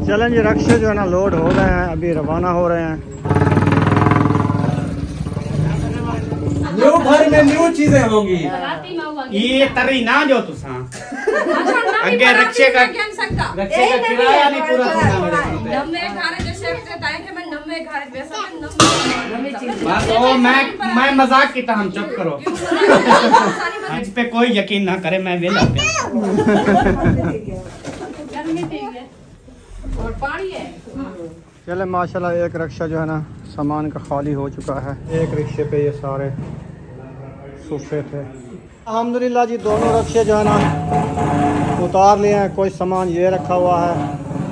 चलें जी, रक्शे जो है ना लोड हो गए हैं, अभी रवाना हो रहे हैं। न्यू घर में न्यू चीजें होंगी। ये तरी ना जो तुसा अगे रक्षे का किराया नहीं पूरा बस ओ मैं मजाक की हम चुप करो। इस पे कोई यकीन ना करे, मैं वेला और पानी है। चले माशाल्लाह, एक रिक्शा जो है ना सामान का खाली हो चुका है। एक रिक्शे पे ये सारे सोफे थे। अल्हम्दुलिल्लाह जी, दोनों रिक्शे जो है ना उतार लिए हैं। कोई सामान ये रखा हुआ है,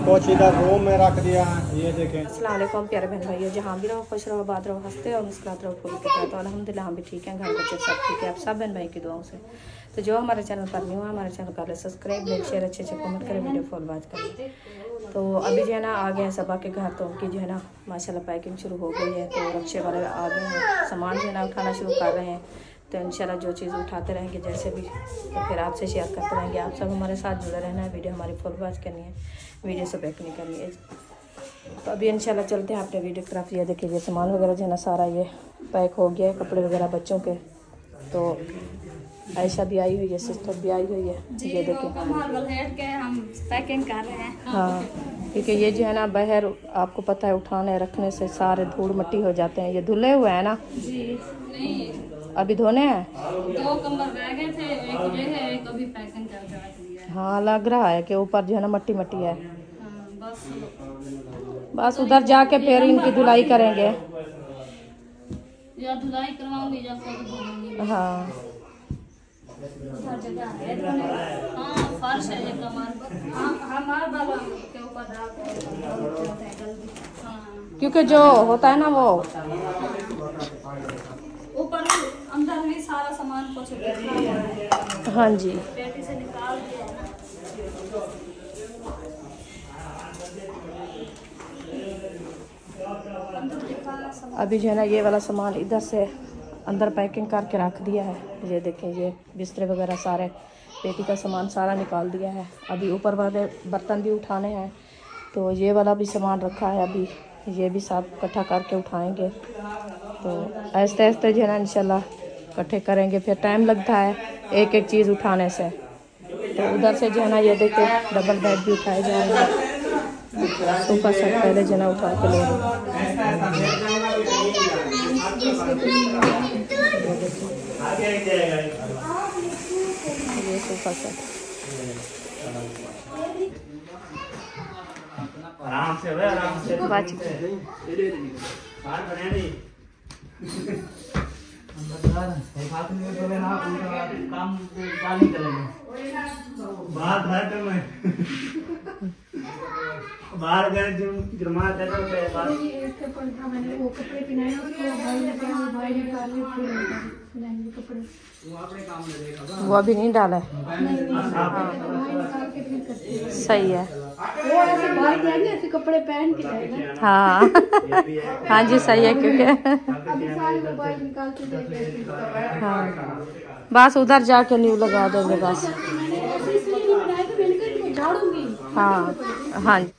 कुछ इधर रूम में रख दिया है। ये देखें। अस्सलाम वालेकुम प्यारे बहन भाइयों, जहाँ भी रहो खुश रहो, बात रहो, हंसते और मुस्कुराते रहो, फूल के साथ। अल्हम्दुलिल्लाह हम भी ठीक हैं, घर बच्चे सब ठीक है, आप सब बहन भाई की दुआओं से। तो जो हमारे चैनल पर न्यू है, हमारे चैनल कर सब्सक्राइब, लाइक, शेयर, अच्छे कमेंट करें, वीडियो फॉलो बात करें। तो अभी जो है ना आ गए हैं सबा के घर, तो उनकी जो है ना माशाल्लाह पैकिंग शुरू हो गई है। तो रिक्शे वाले आ गए हैं, सामान जो है ना उठाना शुरू कर रहे हैं। तो इंशाल्लाह जो चीज़ उठाते रहेंगे जैसे भी, तो फिर आपसे शेयर करते रहेंगे। आप सब हमारे साथ जुड़े रहना है, वीडियो हमारी फॉलो बात करनी है, वीडियो से बैक नहीं करनी है। तो अभी इंशाल्लाह चलते हैं अपने वीडियो की तरफ। ये देखिए, ये सामान वगैरह जो है ना सारा ये पैक हो गया है, कपड़े वगैरह बच्चों के। तो आयशा भी आई हुई है, सिस्टर भी आई हुई है। ये देखिए हम पैकिंग कर रहे हैं। हाँ, क्योंकि ये जो है ना बाहर आपको पता है उठाने रखने से सारे धूल मिट्टी हो जाते हैं। ये धुले हुए हैं ना जी, नहीं अभी धोने हैं। 2 कमर रह गए थे, एक ये है, एक अभी पैकिंग करके रख दिया है। हाँ, लग रहा है कि ऊपर जो है ना मट्टी मट्टी है। हाँ, बस उधर जाके फिर इनकी धुलाई करेंगे। या धुलाई करवाऊंगी या खुद धोऊंगी। हाँ, उधर जगह है। हाँ, फर्श है ये कमर। हाँ, हमारे बाबा के ऊपर क्योंकि जो होता है ना वो ऊपर अंदर में सारा सामान कुछ। हाँ जी, पेटी से निकाल के अभी जो है ना ये वाला सामान इधर से अंदर पैकिंग करके रख दिया है। ये देखें, ये बिस्तर वगैरह सारे पेटी का सामान सारा निकाल दिया है। अभी ऊपर वाले बर्तन भी उठाने हैं, तो ये वाला भी सामान रखा है। अभी ये भी सब इकट्ठा करके उठाएंगे। तो आहिस्ते आहिस्ते जो है ना इंशाल्लाह इकट्ठे करेंगे, फिर टाइम लगता है एक एक चीज़ उठाने से। तो उधर से जो है ना ये देखिए डबल बेड भी उठाए जा रहे हैं। सोफा सेट पहले जो है ना उठा के ले ये सोफा सेट आराम से बाहर गए जुर्मा देते मैंने वो कपड़े पहनाए कपड़े वो अभी नहीं डाला है। सही है। वो ऐसे बाहर ऐसे कपड़े पहन के हाँ हाँ जी, सही है। क्योंकि अभी सारे मोबाइल निकाल के हाँ, बस उधर जाके न्यू लगा देंगे बस। हाँ हाँ जी।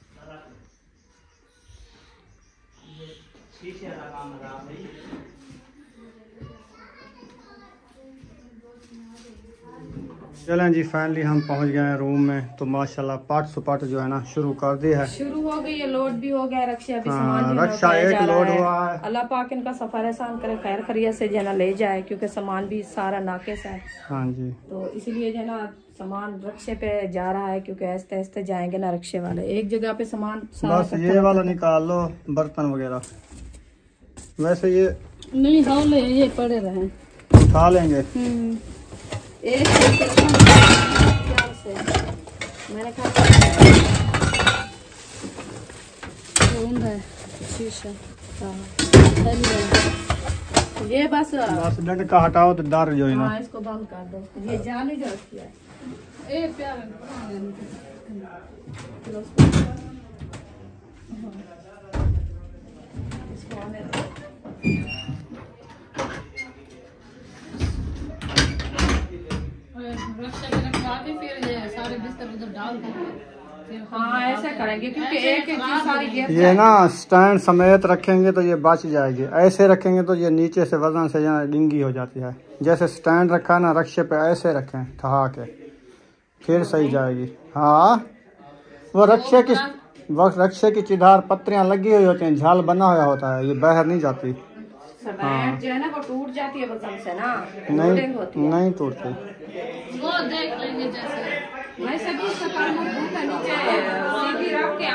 चलें जी, फाइनली हम पहुंच गए हैं रूम में। तो माशाल्लाह पार्ट सुपाट जो है ना शुरू कर दी है, शुरू हो गई है। लोड भी हो गया रक्षा भी। हाँ, सामान रक्षा एक लोड हुआ है। अल्लाह पाक इनका सफर आसान करे, खैर खैरियत से जो है ना ले जाए, क्योंकि सामान भी सारा नाकिस है। हाँ जी, तो इसलिए जो है ना सामान रक्षे पे जा रहा है, क्योंकि आहिस्ते आहिस्ते जाएंगे ना रक्षे वाले। एक जगह पे सामान बस ये वाला निकाल लो, बर्तन वगैरह। वैसे ये नहीं हौले ये पड़े रहे उठा लेंगे। एक मैंने कहा है शीशा। ये बस डंड का हटाओ तो डर जो है ना। हाँ, इसको बंद कर दो। ये जाने जो रखी है। ए प्यार रक्षा फिर ये सारे बिस्तर उधर डाल देंगे। हाँ ऐसे करेंगे क्योंकि एक एक चीज सारी गिर ये ना स्टैंड समेत रखेंगे तो ये बच जाएगी, ऐसे रखेंगे तो ये नीचे से वजन से यहाँ डिंगी हो जाती है। जैसे स्टैंड रखा ना रक्शे पे ऐसे रखें ठहा के, फिर सही जाएगी। हाँ वो रक्शे की चिधार पत्रियां लगी हुई होती हैं, झाल बना हुआ होता है, ये बाहर नहीं जाती। हाँ। जो है ना वो टूट जाती है वजन से ना, नहीं टूटती। वो देख लेंगे जैसे वैसे भी उसका काम मजबूत है, नीचे सीधी रख के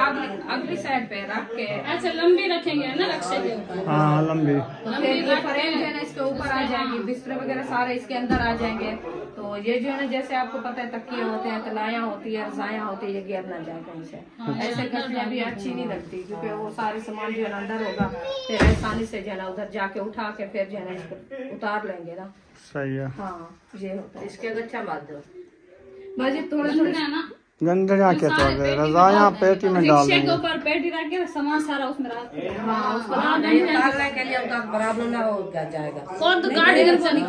अगली साइड पे रख के ऐसे लंबी रखेंगे ना रक्शे के ऊपर। हाँ लंबी। फिर ये फ्रेम जो है ना इसके ऊपर आ जाएंगी, बिस्तर वगैरह सारे इसके अंदर आ जाएंगे। तो ये जो है ना जैसे आपको पता है तकिए होते हैं, तलाया होती है, रजाया होती है, ये गिर ना जाए कहीं से। ऐसे गठिया भी अच्छी नहीं लगती क्योंकि वो सारे सामान जो है ना अंदर होगा, फिर आसानी से जो है ना उधर जाके उठा के फिर जो है ना इसको उतार लेंगे ना। सही है। हाँ ये होता है। इसके अच्छा बात दो बाजी थोड़ा थोड़ा ना गंदगा के तो रजाया पेटी में डाल रिक्शे के देंगे। ऊपर पेटी रख के सामान सारा उसमें रख के हाँ उसको डालने के लिए उनका बराबर ना हो जाएगा। और तो गाड़ी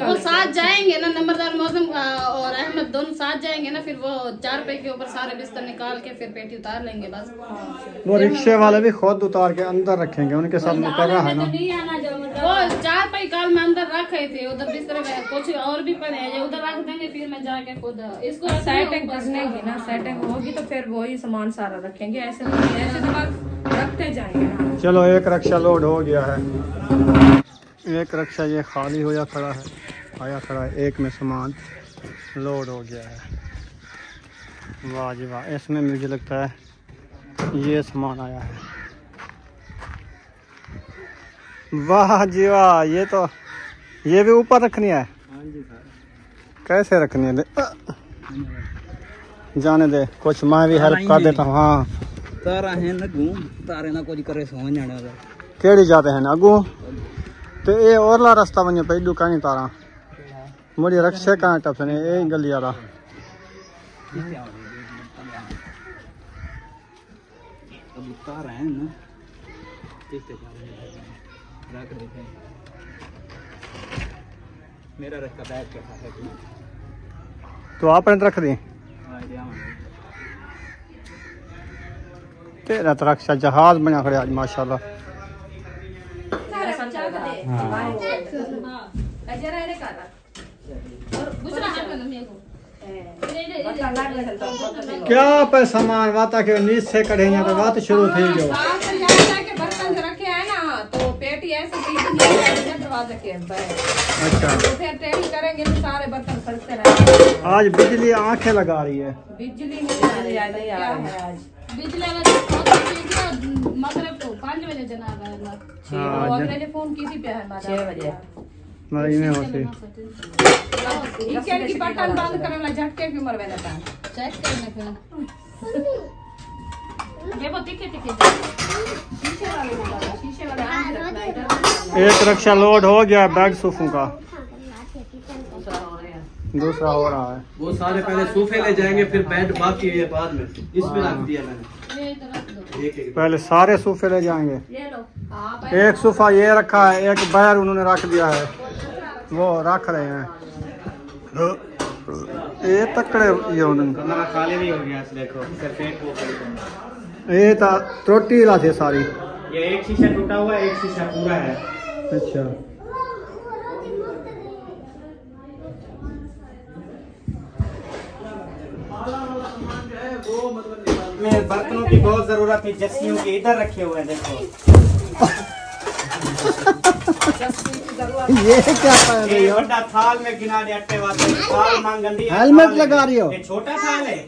वो साथ जाएंगे ना, नंबरदार मौसम और अहमद दोनों साथ जाएंगे ना, फिर वो 4 पे के ऊपर सारे बिस्तर निकाल के फिर पेटी उतार लेंगे बस। वो रिक्शे वाले भी खुद उतार के अंदर रखेंगे, उनके साथ मुकर्रा है ना। वो 4 पे काल में अंदर रखे थे, उधर बिस्तर में कुछ और भी पड़े हैं, उधर रख देंगे, फिर मैं जाके खुद इसको सेटिंग करने की ना, सेटिंग होगी तो फिर वही सामान सारा रखेंगे। ऐसे तो बस रखते जाएंगे ना। चलो एक रक्षा लोड हो गया है, एक रक्षा ये खाली हो खड़ा है, आया खड़ा है, एक में सामान लोड हो गया है। वाह जी वाह, इसमें मुझे लगता है ये सामान आया है। वाह जी वाह, ये भी ऊपर रखनी है। कैसे रखनी है? जाने दे, कुछ मैं भी हेल्प कर देता हूँ। हाँ तारा है ना घूम तारे ना कुछ करे समझ जाने वाला केड़ी जाते हैं ना अगू तो ये औरला रास्ता बने पे इडू कहीं तारा मुझे रक्षे कहाँ टपने ये गली वाला अब तारा है ना रख देते मेरा रखा बैग कैसा है तो आपने रख दी तेरा तो रक्षा जहाज बना खड़े आज माशाल्लाह। क्या पे सामान वाता के नीच से कढ़े तो बात शुरू थी जो बर्तन रखे है ना तो पेटी ऐसे दरवाजे के अच्छा तो फिर ट्रेनिंग करेंगे तो सारे बर्तन खड़ते रहेंगे। आज बिजली आंखें लगा रही है। बिजली नहीं आ रही है आज बिजली मगरब को 5 बजे जनाब है। अगले फोन की थी 6 बजे मरी में होती किचन की बटन बंद करने ला झटके की उम्र में था चेक करने फिर ये वो टिके शीशे वाले आगे रखना इधर। एक रक्षा लोड हो गया बेड सोफों का, दूसरा हो रहा है। वो सारे पहले सोफे ले जाएंगे फिर बेड बाकी है बाद में इसमें रख दिया मैंने एक पहले सारे सोफे ले जाएंगे। ये लो एक सोफा ये रखा है, एक बैर उन्होंने रख दिया है, वो रख रहे हैं। ये तकड़े ये उन्होंने कमरा खाली नहीं हो गया देखो सिर्फ एक वो पड़ी है। ये तो त्रुटि ला थे सारी। ये एक शीशा टूटा हुआ है, एक शीशा पूरा है। अच्छा में बर्तनों की बहुत जरूरत थी, जस्सियों की इधर रखे हुए हैं देखो। ये क्या कर रही ये हो? बड़ा थाल में गिना दे अट्टे वाले थाल मांग गंदी है। हेलमेट लगा रही हो? ये छोटा थाल है,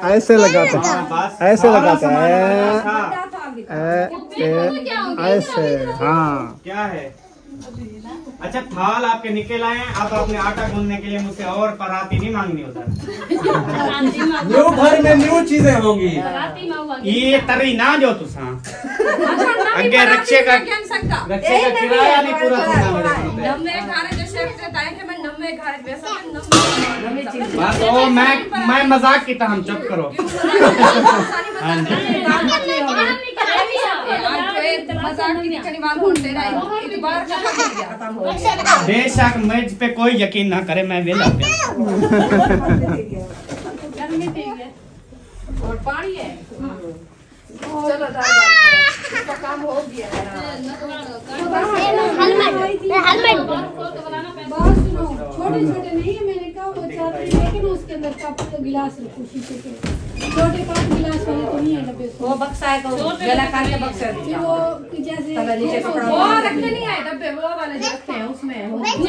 ऐसे लगाते हाँ, हैं, बस ऐसे सारा लगाते सामान हैं, था। ऐसे हाँ। क्या है? अच्छा थाल आपके निकल आए हैं, अब आपने आटा गूंदने के लिए मुझसे और पराती नहीं मांगनी उधर। न्यू घर में न्यू चीजें होंगी। ये तरी ना जो तुसा अगे रक्षे का किराया नहीं पूरा करना मेरे को। नम्मे घारे जैसे बताए कि मैं नम्मे घारे वैसा नम्मे चीज बस ओ मैं मजाक की हम चुप करो। हाँ जी मजाक की निकलने वाला होते रहा एक बार खत्म हो गया। बेशक मुझ पे कोई यकीन ना करे, मैं वेला और पानी है। चलो इसका काम हो गया है। छोटे छोटे नहीं है, मैंने कहा वो चाहती है लेकिन उसके अंदर कप गिलास रखो शीशे के, छोटे कप गिलास वाले तो नहीं है डब्बे। वो बक्सा है तो गला काट के बक्सा फिर वो जैसे नीचे कपड़ा वो रखते नहीं है डब्बे, वो वाले जो रखते हैं उसमें घी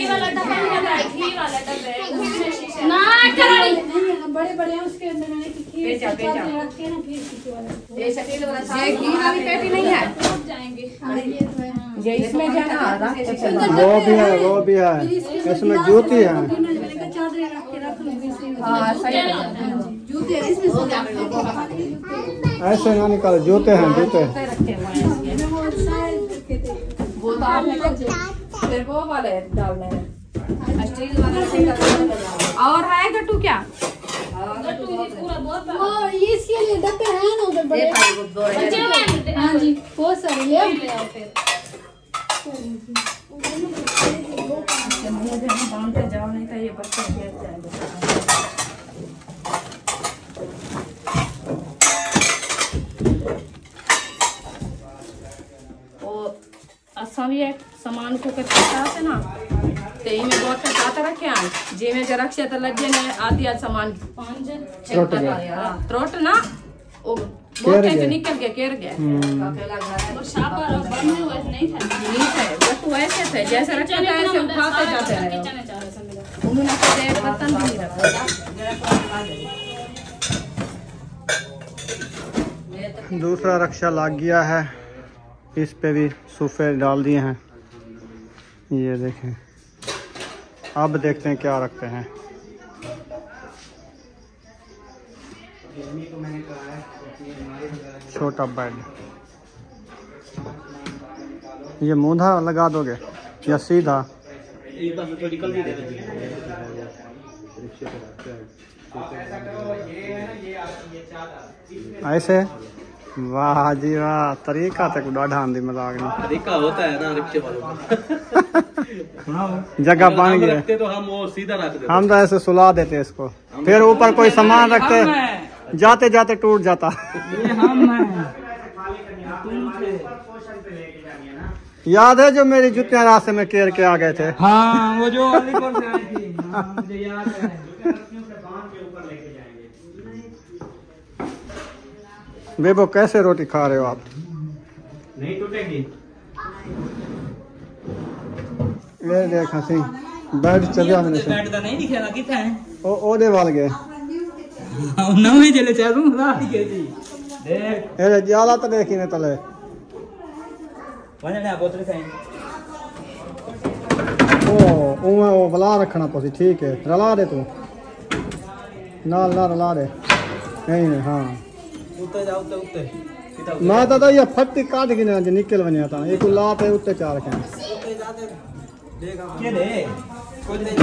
वाला डब्बा है, घी वाला डब्बा है उसमें शीशे ना नहीं है, बड़े बड़े हैं उसके अंदर मैंने कि खीर रखते हैं ना, फिर शीशे वाला ये शकील वाला ये घी वाली पेटी नहीं है जाएंगे। ये इसमें क्या ना वो भी है इसमें जूती है। मैंने कहा चादरें रख के रख लूंगी इसलिए। हाँ सही है। जूते इसमें से ऐसे ना निकालो, जूते हैं जूते। रखे हुए हैं इसके। वो शायद रखे थे। वो तो आपने फिर वो वाले डालने हैं स्टील वाले और है गट्टू क्या वो इसके लिए डब्बे हैं ना उधर बड़े। हाँ जी बहुत सारे ले आओ फिर। बांधते जाओ नहीं तो ये बच्चे गिर जाएंगे। असा भी एक सामान को करते है ना तो इनमें बहुत साथ रखे हैं जे में जरा से तो लगे ने आधी आज सामान त्रोट ना ओ बहुत टेंशन निकल के केर गए वो शापर बने हुए नहीं था वो ऐसे थे जैसे रखे थे ऐसे उठाते जाते रहे उन्होंने तो एक बर्तन भी नहीं रखा। दूसरा रक्षा लग गया है, इस पे भी सूफे डाल दिए हैं। ये देखें, अब देखते हैं क्या रखते हैं। छोटा बेड, ये मूंधा लगा दोगे या सीधा? ऐसे वाह जी वाह, तरीका तक डाढ़ा आंदी मजाक नहीं। तरीका होता है ना रिक्शे वालों का। जगह बन गई रखते तो हम वो सीधा रख देते। हम तो ऐसे सुला देते इसको, फिर ऊपर कोई सामान रखते जाते जाते टूट जाता। याद है जो मेरी जुतियां रास्ते में केर के आ गए थे? हाँ वो जो अलीपुर से आई थी, हाँ, मुझे याद है। बेबो कैसे रोटी खा रहे हो आप? नहीं टूटेगी। ये देख हसी बेड चलिया मैंने से बेड तो नहीं दिखेगा कितना है ओ ओदे वाल गए नवे चले चारू रात के थी देख ए जाला तो देखी ने तले वने ना बोतल खाई ओ वो बला रखना पसी। ठीक है रला दे तू नाल ना रला दे नहीं नहीं। हाँ उतर जाओ तो उतर मैं तो ये फट्टी काट के ना निकल बनिया था एक लात है उत्ते चार के के ले कोई नहीं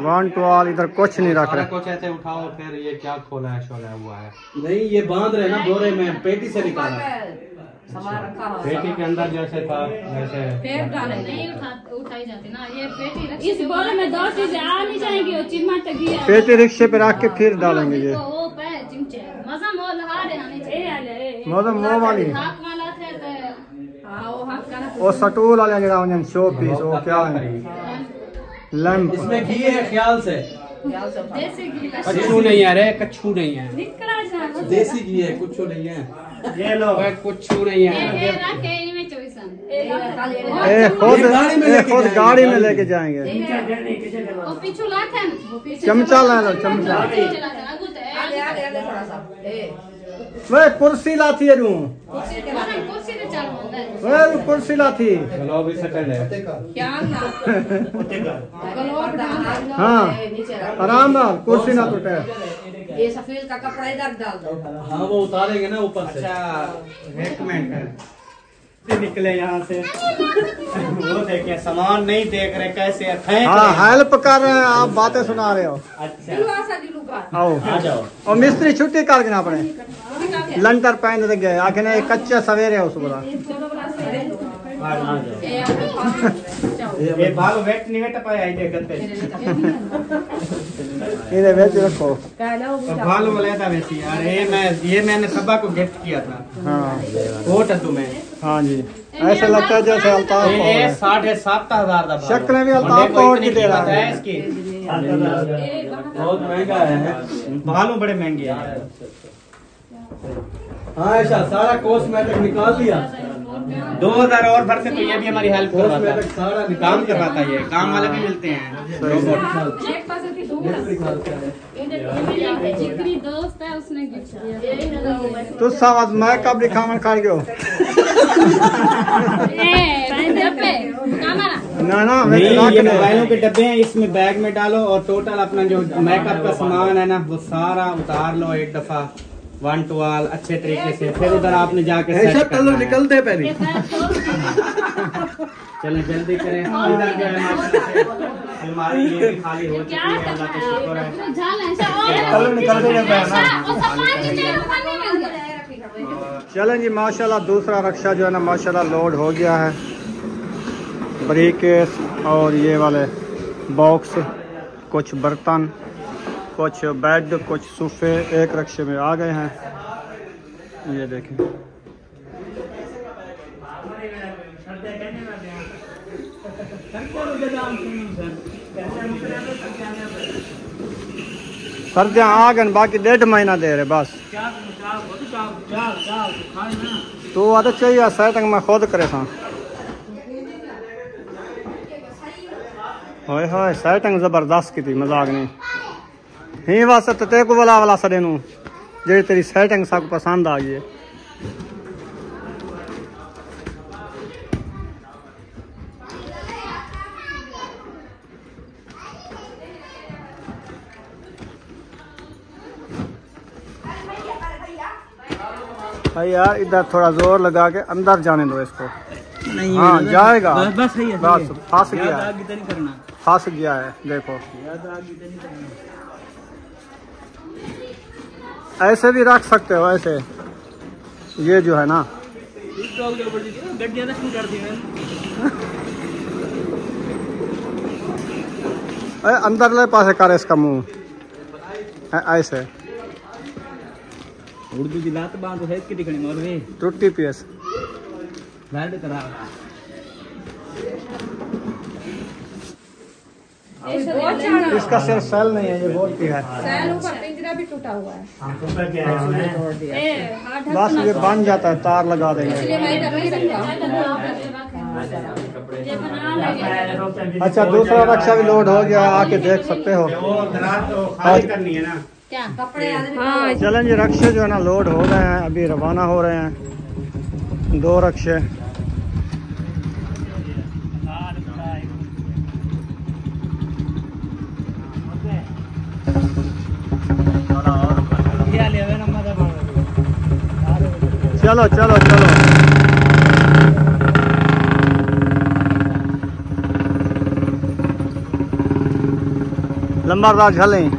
1 to all इधर कुछ नहीं रख रहे। कुछ ऐसे उठाओ फिर ये क्या खोला है शोला हुआ है नहीं ये बांध रहे ना बोरे में, पेटी से निकाला है। सामान रखा हो पेटी के अंदर जैसे था वैसे पेट डाले नहीं उठाई जाती ना ये पेटी इस बोरे में 2 चीजें आ नहीं जाएंगी। वो चिमटा तकी है पेटी रिक्शे पे रख के फिर डालेंगे ये वो पे चिमचे मजा मोल हारे आने चाहिए मौसम वो वाली हाथ वाला थे तो हां वो हाथ का वो सटूल वाले जरा उन्हें शो पीस वो क्या है लैंप इसमें घी है ख्याल से, देसी घी का कच्छू नहीं है रे कच्छू नहीं है निकला जाए देसी घी है, कुछ नहीं है। ये लो कच्छू नहीं है ये रखे इनमें चोइसन खुद गाड़ी में लेके जाएंगे। वो पीछू लाथे न चमचा ला लो चमचा आगे थोड़ा सा वे कुर्सी लाथी है कुर्सी पे चल होता है वे कुर्सी लाथी चलो भी सेकंड है क्या ना हाँ आराम ना कुर्सी ना टूटे। ये सफेद का कपड़ा इधर डाल दो। हाँ वो उतारेंगे ना ऊपर से। अच्छा एक मिनट निकले यहाँ से वो देखिए सामान नहीं देख रहे कैसे फेंक हाँ हेल्प कर रहे हैं आप, बातें सुना रहे हो। अच्छा आओ आ जाओ और मिस्त्री छुट्टी कर के ना पड़े लंटर पहन दे गए आखिर कच्चे सवेरे उस बोला ये बाल वेट नहीं वेट पाया ये करते इन्हें वैसे रखो। बाल बोला था वैसे यार, ये मैंने सबा को गिफ्ट किया था। हाँ कोट है तुम्हें। हाँ जी, ऐसे लगता है जैसे अल्ताफ ये 7,500 का शक्ल में भी अल्ताफ को और की दे रहा है इसकी। बहुत महंगा है, बालों बड़े महंगे हैं। हाँ ऐसा सारा कॉस्मेटिक निकाल दिया। 2000 और भरते तो ये भी हमारी हेल्प करवाता कॉस्मेटिक सारा है, काम करवाता है। ये काम वाले भी मिलते हैं। जिगरी दोस्त है उसने गिफ्ट किया। तू समझ मैं कब दिखावन कर गयो ना ना मैं नहीं, चला ये के मोबाइलों के डब्बे हैं, इसमें बैग में डालो और टोटल अपना जो मेकअप का सामान है ना वो सारा उतार लो एक दफा, वन टू ऑल अच्छे तरीके से। फिर उधर आपने जाके ऐसा सेट कलर करना है। निकलते पहले। चलें जल्दी करें। इधर जो है माशाल्लाह से अलमारी ये भी खाली हो चुकी है, अल्लाह का शुक्र है। कलर निकलते हैं चलें जी। माशाल्लाह दूसरा रक्षा जो है ना माशाल्लाह लोड हो गया है। ब्रीकेस और ये वाले बॉक्स, कुछ बर्तन, कुछ बेड, कुछ सोफे एक रक्षे में आ गए हैं। ये देखें सर्दियाँ आ गए, बाकी 1.5 महीना दे रहे बस। तो आता चाहिए सेटिंग में खुद करे था। होए होए सेटिंग जबरदस्त की थी, मजाक नहीं ही वास्ते ते को वाला सड़े नू जी तेरी सेटिंग सब पसंद आ गई है। भाई यार इधर थोड़ा जोर लगा के अंदर जाने दो इसको। नहीं हाँ जाएगा बस सही है, बस फंस गया है, नहीं करना। फंस गया है। देखो ऐसे भी रख सकते हो, ऐसे ये जो है ना अंदर ले पासे कर इसका मुंह ऐसे उर्दू की लात बांध है इसकी दिखनी मौलवी त्रुटि पीएस बैंड करा। इसका सिर्फ सेल नहीं है, ये बोर्ड की है। पिंजरा भी टूटा हुआ है। बस ये बन जाता है, तार लगा देंगे। अच्छा दूसरा रक्षा भी लोड हो गया, आके देख सकते हो। खाली करनी है ना क्या हाँ चलें जी, रक्षे जो है ना लोड हो गए हैं, अभी रवाना हो रहे हैं 2 रक्षे। चलो चलो चलो लंबादार झलें।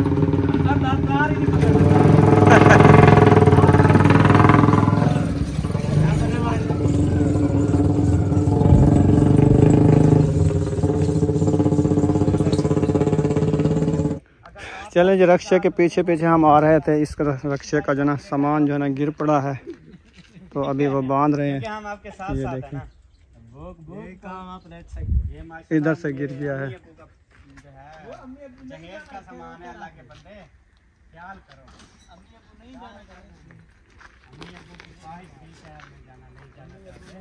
चलें जी, रक्षे के पीछे पीछे हम आ रहे थे। इस रक्षे का जो ना सामान जो है ना गिर पड़ा है, तो अभी वो बांध रहे हैं। हम आपके साथ ये साथ है देखें ना। ये काम आप लेट सकते हैं। इधर से गिर गया है। जहेज का सामान है, अल्लाह के बंदे ख्याल करो। अम्मी अब्बू नहीं जाना चाहते, अम्मी अब्बू की ख्वाहिश भी शहर में जाना नहीं जाना चाहते।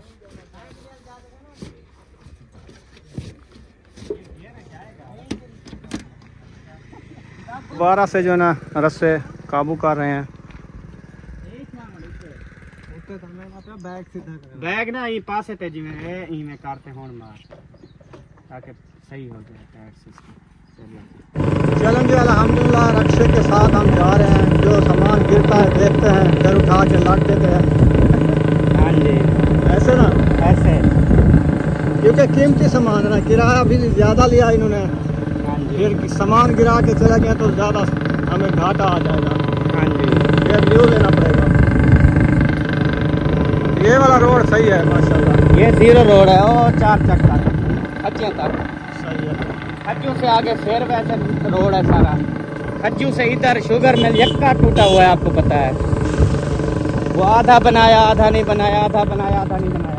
दोबारा से जो है ना रस्से काबू कर रहे हैं। बैग ना ये पास है तेजी में है, ई में करते होन मार ताकि सही हो जाए टायर सिस्टम। चलें जी, अल्हम्दुलिल्लाह रक्षे के साथ हम जा रहे हैं। जो सामान गिरता है देखते हैं, फिर उठा के लाद देते हैं। हाँ जी ऐसे ना, ऐसे क्योंकि कीमती सामान है ना, किराया भी ज़्यादा लिया इन्होंने। हाँ जी फिर सामान गिरा के चला गया तो ज़्यादा हमें घाटा आ जाएगा। हाँ जी फिर न्यू लेना पड़ेगा। ये वाला रोड सही है माशाल्लाह। ये 0 रोड है और 4 चक तक खज्जियों तक सही है। खज्जू से आगे फिर वैसे रोड है सारा। खज्जू से इधर शुगर मिल यक्का टूटा हुआ है, आपको पता है। वो आधा बनाया आधा नहीं बनाया, आधा बनाया आधा नहीं बनाया।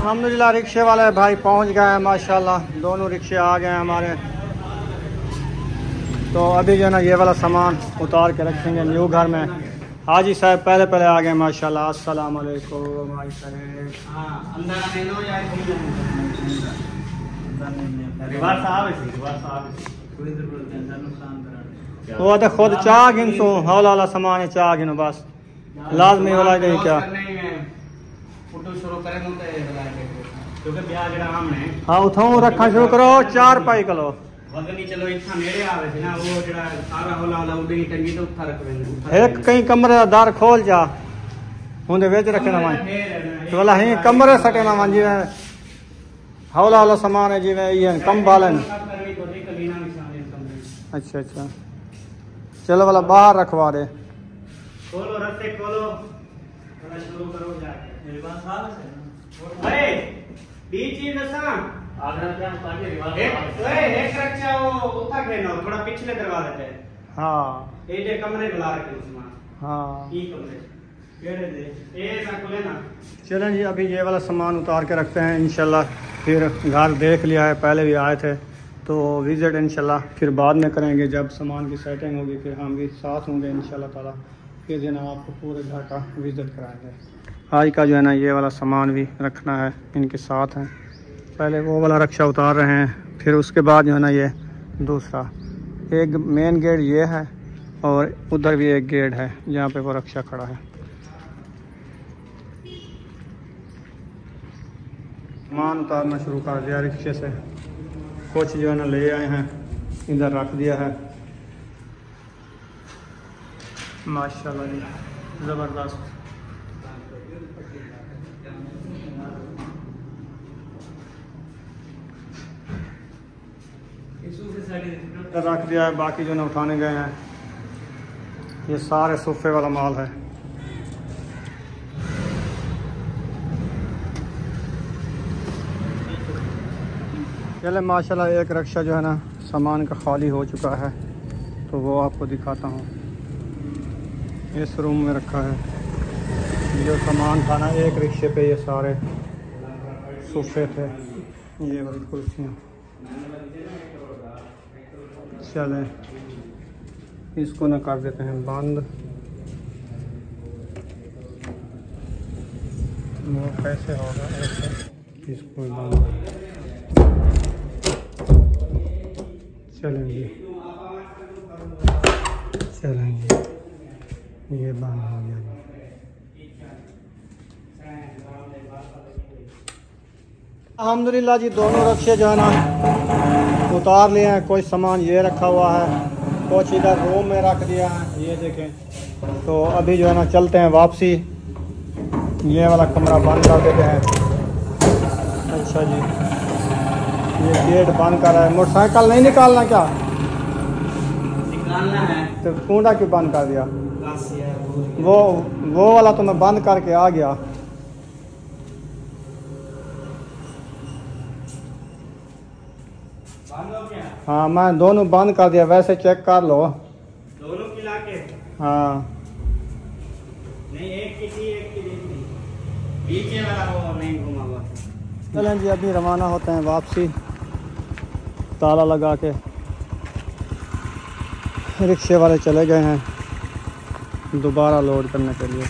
अल्हम्दुलिल्लाह रिक्शे वाले भाई पहुंच गए हैं माशाल्लाह। दोनों रिक्शे आ गए हैं हमारे। तो अभी जो है ना ये वाला सामान उतार के रखेंगे न्यू घर में। हाजी साहब पहले पहले आ गए माशाल्लाह। अस्सलाम वालेकुम भाई साहब। वो तो खुद चाह गिन सो हौला वाला सामान है, चाह गिनो बस लाजमी वाला नहीं क्या। हाँ उठाओ रखा शुरू करो 4 पाई किलो चलो इतना नेड़े आवे थे ना वो जरा सारा होला होला उड़ी टंगी तो उठा रख देंगे। एक कहीं कमरे का दर खोल जा उन्हें वेच रखना मान तो वाला ही कमरे सटना मान जी हौला वाला सामान है जी ये कम बालन। अच्छा अच्छा चलो वाला बाहर रखवा दे। खोलो रस्ते खोलो शुरू करो जाके। मेरे पास आ अरे बीच ही नसा एक रक्षा वो उठा के ना थोड़ा पिछले दरवाजे पे। हाँ ये कमरे बुला रखे उसमें। हाँ ये कमरे केड़े दे ये ना खुले ना। चलें जी अभी ये वाला सामान उतार के रखते हैं इंशाल्लाह। फिर घर देख लिया है, पहले भी आए थे तो विज़िट इंशाल्लाह फिर बाद में करेंगे जब सामान की सेटिंग होगी। फिर हम भी साथ होंगे इंशाल्लाह ताला। फिर जो है आपको पूरे घर का विज़िट कराएंगे। आज का जो है ना ये वाला सामान भी रखना है इनके साथ हैं। पहले वो वाला रक्षा उतार रहे हैं, फिर उसके बाद जो है ना ये दूसरा एक मेन गेट ये है और उधर भी एक गेट है जहाँ पे वो रक्षा खड़ा है। सामान उतारना शुरू कर दिया रिक्शे से। कुछ जो है ना ले आए हैं इधर रख दिया है माशाल्लाह जी ज़बरदस्त। रख दिया है, बाकी जो ना उठाने गए हैं। ये सारे सोफे वाला माल है। चले माशाल्लाह एक रक्षा जो है ना सामान का खाली हो चुका है तो वो आपको दिखाता हूँ। इस रूम में रखा है जो सामान था ना। एक रिक्शे पे ये सारे सोफे थे, ये वाली कुर्सियाँ। चलें इसको ना कर देते हैं बंद। वो कैसे होगा ऐसे, इसको बंद। चलेंगे चलेंगे ये बंद हो गया। अल्हम्दुलिल्लाह जी दोनों रक्शे जो है ना उतार लिए हैं। कोई सामान ये रखा हुआ है, कुछ इधर रूम में रख दिया है, ये देखें। तो अभी जो है ना चलते हैं वापसी। ये वाला कमरा बंद कर देते हैं। अच्छा जी ये गेट बंद कर रहा है। मोटरसाइकिल नहीं निकालना क्या? निकालना है तो कूड़ा क्यों बंद कर दिया? वो वाला तो मैं बंद करके आ गया। हाँ मैं दोनों बंद कर दिया। वैसे चेक कर लो दोनों मिला के। हाँ नहीं एक की थी एक की नहीं, पीछे वाला वो नहीं घुमा हुआ। चलें जी अभी रवाना होते हैं वापसी। ताला लगा के रिक्शे वाले चले गए हैं दोबारा लोड करने के लिए।